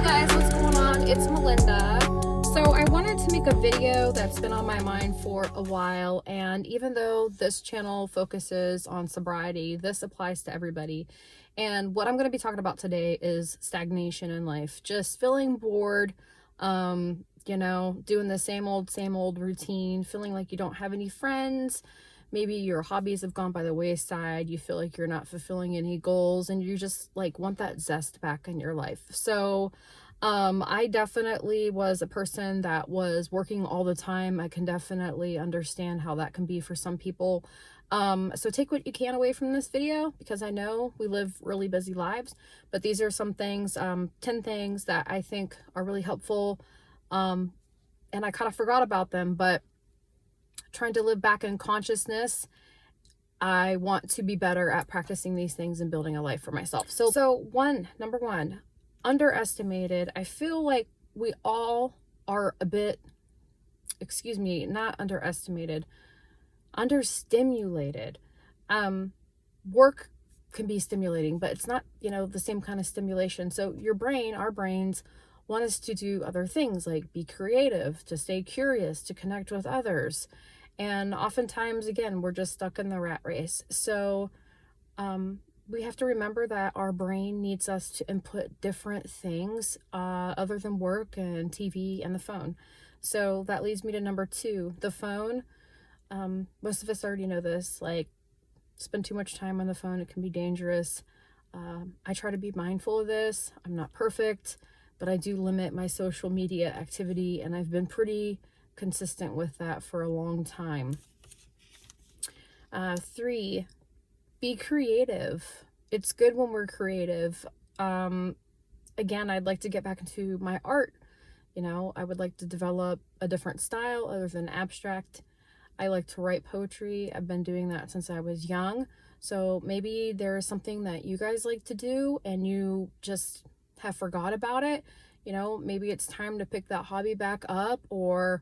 guys, what's going on? It's Melinda. So I wanted to make a video that's been on my mind for a while, and even though this channel focuses on sobriety, this applies to everybody. And what I'm going to be talking about today is stagnation in life. Just feeling bored, doing the same old routine, feeling like you don't have any friends. Maybe your hobbies have gone by the wayside. You feel like you're not fulfilling any goals and you just like want that zest back in your life. So I definitely was a person that was working all the time. I can definitely understand how that can be for some people. So take what you can away from this video, because I know we live really busy lives, but these are some things, 10 things that I think are really helpful. And I kind of forgot about them, but trying to live back in consciousness, I want to be better at practicing these things and building a life for myself. So number one, underestimated. I feel like we all are a bit, not underestimated, understimulated. Work can be stimulating, but it's not, the same kind of stimulation. So our brains want us to do other things, like be creative, to stay curious, to connect with others. And oftentimes, again, we're just stuck in the rat race. So we have to remember that our brain needs us to input different things other than work and TV and the phone. So that leads me to number two, the phone. Most of us already know this, like spend too much time on the phone. It can be dangerous. I try to be mindful of this. I'm not perfect, but I do limit my social media activity, and I've been pretty consistent with that for a long time. 3, be creative. It's good when we're creative. Again, I'd like to get back into my art. I would like to develop a different style other than abstract. I like to write poetry. I've been doing that since I was young. So maybe there's something that you guys like to do and you just have forgot about it. Maybe it's time to pick that hobby back up, or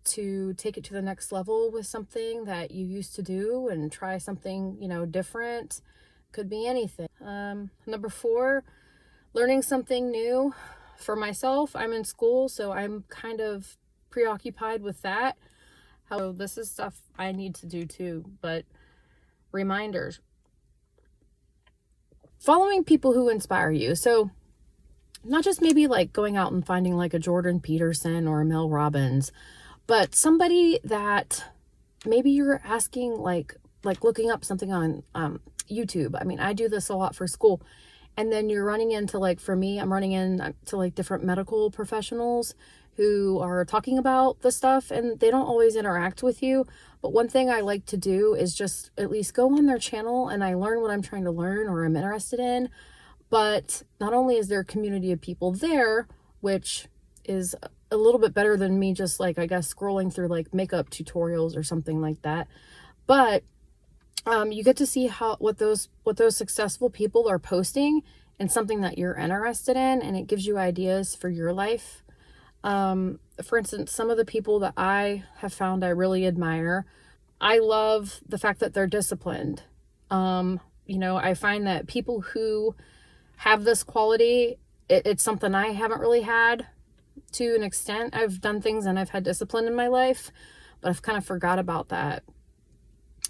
to take it to the next level with something that you used to do and try something, different. Could be anything. Number 4, learning something new. For myself, I'm in school, so I'm kind of preoccupied with that. How this is stuff I need to do too, but reminders. Following people who inspire you. So not just maybe like going out and finding like a Jordan Peterson or a Mel Robbins, but somebody that maybe you're asking, like looking up something on YouTube. I mean, I do this a lot for school. And then you're running into, like, for me, I'm running into like different medical professionals who are talking about the stuff, and they don't always interact with you. But one thing I like to do is just at least go on their channel and I learn what I'm trying to learn or I'm interested in. But not only is there a community of people there, which is a little bit better than me just like, I guess, scrolling through like makeup tutorials or something like that, but you get to see what those successful people are posting and something that you're interested in, and it gives you ideas for your life. For instance, some of the people that I have found I really admire, I love the fact that they're disciplined. I find that people who have this quality, it's something I haven't really had to an extent. I've done things and I've had discipline in my life, but I've kind of forgot about that.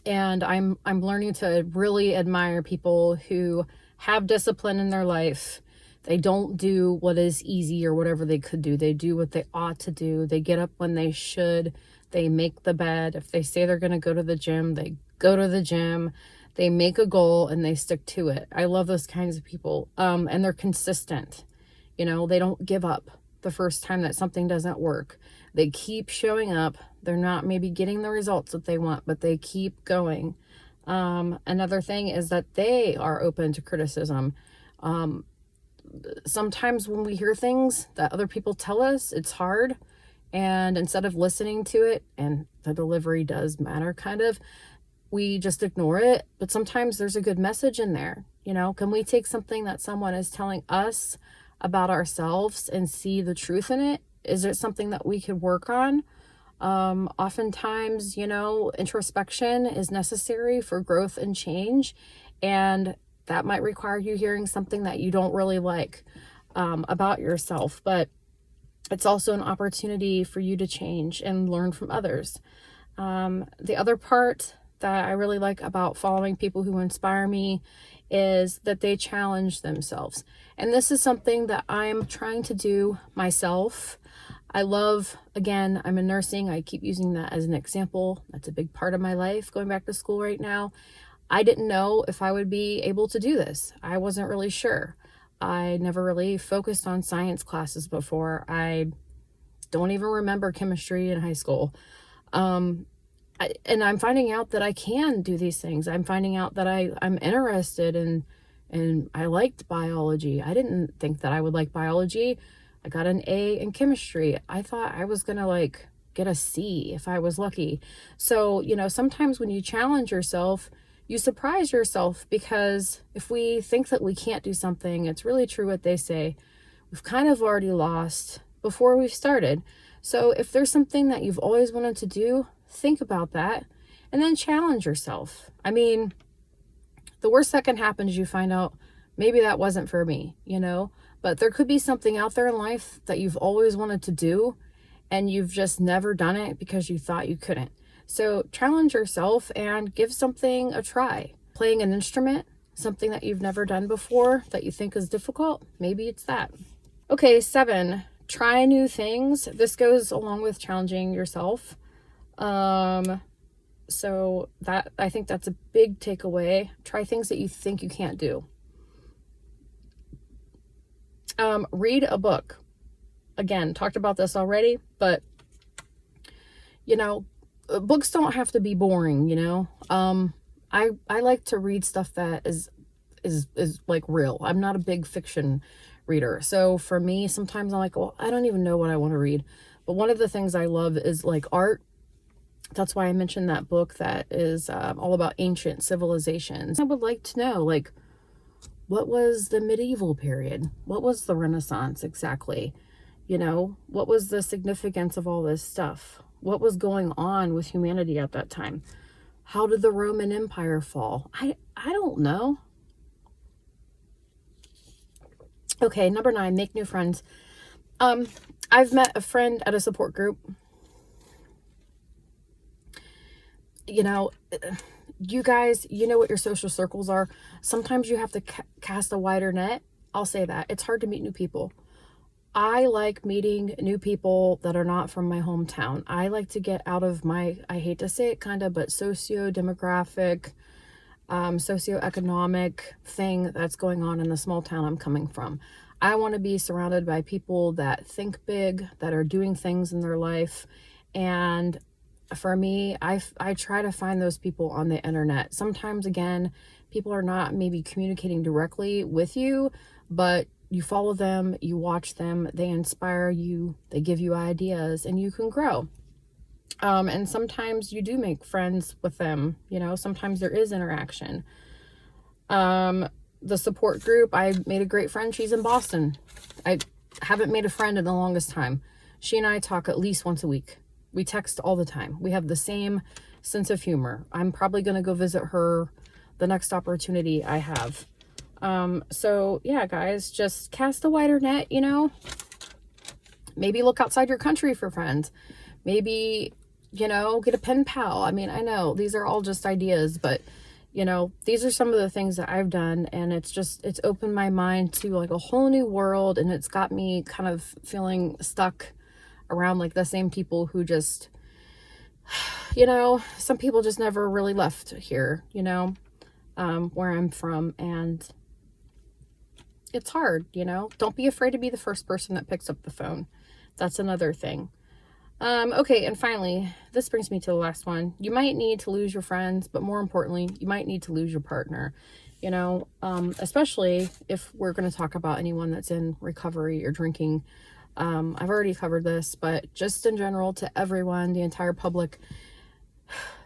And I'm learning to really admire people who have discipline in their life. They don't do what is easy or whatever they could do. They do what they ought to do. They get up when they should. They make the bed. If they say they're going to go to the gym, they go to the gym. They make a goal and they stick to it. I love those kinds of people. And they're consistent. They don't give up the first time that something doesn't work. They keep showing up. They're not maybe getting the results that they want, but they keep going. Another thing is that they are open to criticism. Sometimes when we hear things that other people tell us, it's hard. And instead of listening to it, and the delivery does matter kind of, we just ignore it. But sometimes there's a good message in there. Can we take something that someone is telling us about ourselves and see the truth in it? Is it something that we could work on? Oftentimes, introspection is necessary for growth and change, and that might require you hearing something that you don't really like. about yourself, but it's also an opportunity for you to change and learn from others. The other part that I really like about following people who inspire me is that they challenge themselves. And this is something that I'm trying to do myself. I love, again, I'm in nursing. I keep using that as an example. That's a big part of my life, going back to school right now. I didn't know if I would be able to do this. I wasn't really sure. I never really focused on science classes before. I don't even remember chemistry in high school. And I'm finding out that I can do these things. I'm finding out that I'm interested in, and I liked biology. I didn't think that I would like biology. I got an A in chemistry. I thought I was going to like get a C if I was lucky. So, sometimes when you challenge yourself, you surprise yourself, because if we think that we can't do something, it's really true what they say. We've kind of already lost before we've started. So if there's something that you've always wanted to do, think about that and then challenge yourself. I mean, the worst that can happen is you find out maybe that wasn't for me, but there could be something out there in life that you've always wanted to do and you've just never done it because you thought you couldn't. So challenge yourself and give something a try. Playing an instrument, something that you've never done before that you think is difficult, maybe it's that. Okay, 7, try new things. This goes along with challenging yourself. So that, I think that's a big takeaway. Try things that you think you can't do. Read a book. Again, talked about this already, but books don't have to be boring, I like to read stuff that is like real. I'm not a big fiction reader. So for me, sometimes I'm like, well, I don't even know what I want to read. But one of the things I love is like art. That's why I mentioned that book that is all about ancient civilizations. I would like to know, like, what was the medieval period? What was the Renaissance exactly? What was the significance of all this stuff? What was going on with humanity at that time? How did the Roman Empire fall? I don't know. Okay, number 9, make new friends. I've met a friend at a support group. You guys, what your social circles are. Sometimes you have to cast a wider net. I'll say that. It's hard to meet new people. I like meeting new people that are not from my hometown. I like to get out of my, I hate to say it kind of, but socio-demographic, socioeconomic thing that's going on in the small town I'm coming from. I want to be surrounded by people that think big, that are doing things in their life. And for me, I try to find those people on the internet. Sometimes, again, people are not maybe communicating directly with you, but you follow them, you watch them, they inspire you, they give you ideas, and you can grow. And sometimes you do make friends with them, sometimes there is interaction. The support group, I made a great friend. She's in Boston. I haven't made a friend in the longest time. She and I talk at least once a week. We text all the time. We have the same sense of humor. I'm probably going to go visit her the next opportunity I have. So yeah, guys, just cast a wider net, maybe look outside your country for friends. Maybe, get a pen pal. I mean, I know these are all just ideas, but these are some of the things that I've done, and it's opened my mind to like a whole new world. And it's got me kind of feeling stuck around like the same people who just, some people just never really left here, where I'm from. And it's hard, don't be afraid to be the first person that picks up the phone. That's another thing. Okay. And finally, this brings me to the last one. You might need to lose your friends, but more importantly, you might need to lose your partner, especially if we're going to talk about anyone that's in recovery or drinking. I've already covered this, but just in general to everyone, the entire public,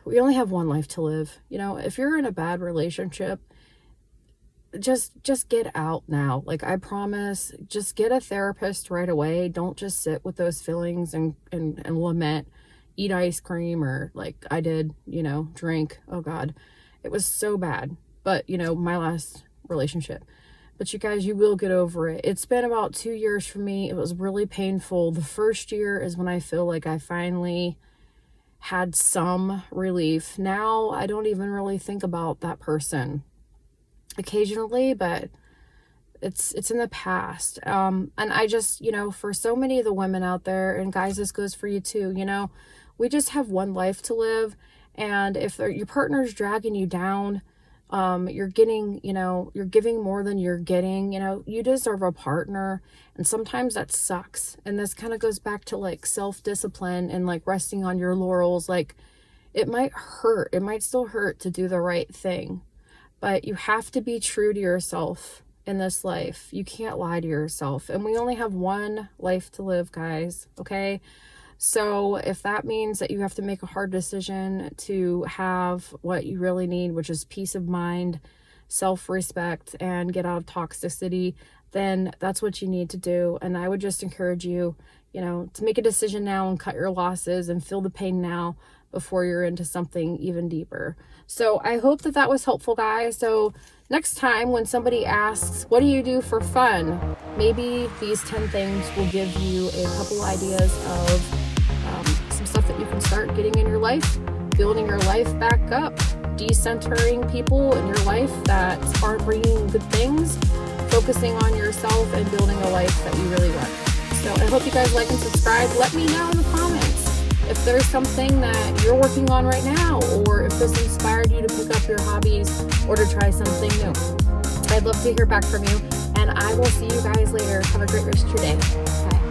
we only have one life to live. If you're in a bad relationship, just get out now. Like, I promise, just get a therapist right away. Don't just sit with those feelings and lament, eat ice cream, or like I did, drink. Oh God, it was so bad. But my last relationship, But you guys, you will get over it. It's been about 2 years for me. It was really painful. The first year is when I feel like I finally had some relief. Now I don't even really think about that person occasionally, but it's in the past. And I just, for so many of the women out there, and guys, this goes for you too, we just have one life to live. And if your partner's dragging you down, you're giving more than you're getting, you deserve a partner. And sometimes that sucks. And this kind of goes back to like self-discipline and like resting on your laurels. Like, it might hurt. It might still hurt to do the right thing, but you have to be true to yourself in this life. You can't lie to yourself. And we only have one life to live, guys. Okay. So if that means that you have to make a hard decision to have what you really need, which is peace of mind, self-respect, and get out of toxicity, then that's what you need to do. And I would just encourage you, to make a decision now and cut your losses and feel the pain now before you're into something even deeper. So I hope that was helpful, guys. So next time when somebody asks, what do you do for fun? Maybe these 10 things will give you a couple ideas of some stuff that you can start getting in your life, building your life back up, decentering people in your life that aren't bringing good things, focusing on yourself, and building a life that you really want. So I hope you guys like and subscribe. Let me know in the comments if there's something that you're working on right now, or if this inspired you to pick up your hobbies or to try something new. I'd love to hear back from you, and I will see you guys later. Have a great rest of your day. Bye.